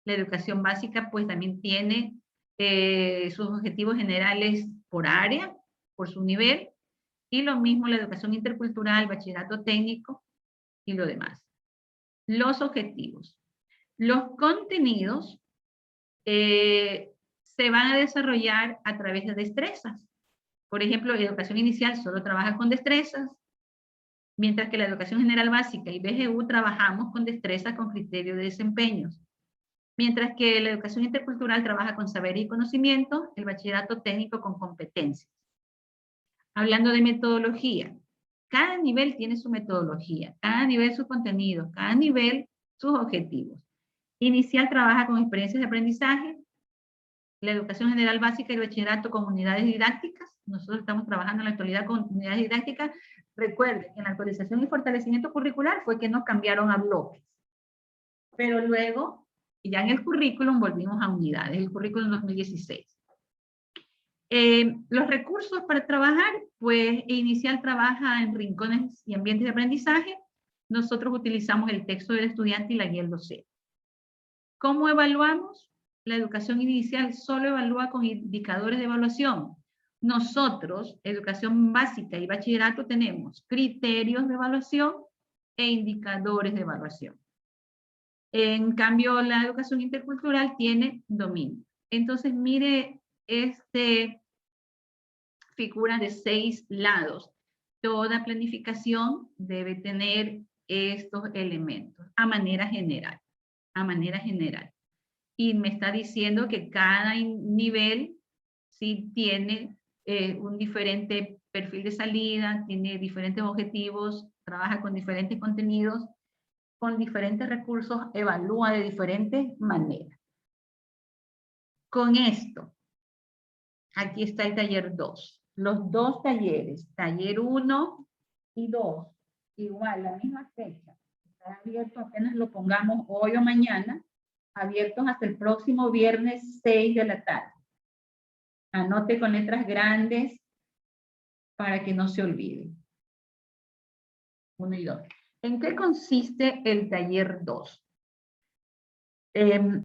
Speaker 2: La educación básica pues también tiene sus objetivos generales por área, por su nivel. Y lo mismo la educación intercultural, bachillerato técnico y lo demás. Los objetivos. Los contenidos se van a desarrollar a través de destrezas. Por ejemplo, la educación inicial solo trabaja con destrezas, mientras que la educación general básica y BGU trabajamos con destrezas con criterio de desempeños. Mientras que la educación intercultural trabaja con saber y conocimiento, el bachillerato técnico con competencias. Hablando de metodología, cada nivel tiene su metodología, cada nivel su contenido, cada nivel sus objetivos. Inicial trabaja con experiencias de aprendizaje, la educación general básica y el bachillerato con unidades didácticas. Nosotros estamos trabajando en la actualidad con unidades didácticas. Recuerden que en la actualización y fortalecimiento curricular fue que nos cambiaron a bloques. Pero luego, ya en el currículum volvimos a unidades, el currículum 2016. Los recursos para trabajar, pues inicial trabaja en rincones y ambientes de aprendizaje. Nosotros utilizamos el texto del estudiante y la guía del docente. ¿Cómo evaluamos? La educación inicial solo evalúa con indicadores de evaluación. Nosotros, educación básica y bachillerato, tenemos criterios de evaluación e indicadores de evaluación. En cambio, la educación intercultural tiene dominio. Entonces, mire figura de 6 lados. Toda planificación debe tener estos elementos a manera general. A manera general. Y me está diciendo que cada nivel sí tiene un diferente perfil de salida, tiene diferentes objetivos, trabaja con diferentes contenidos, con diferentes recursos, evalúa de diferentes maneras. Con esto, aquí está el taller 2. Los 2 talleres, taller 1 y 2, igual, la misma fecha. Está abierto, apenas lo pongamos hoy o mañana, abiertos hasta el próximo viernes 6 de la tarde. Anote con letras grandes para que no se olvide. 1 y 2. ¿En qué consiste el taller 2?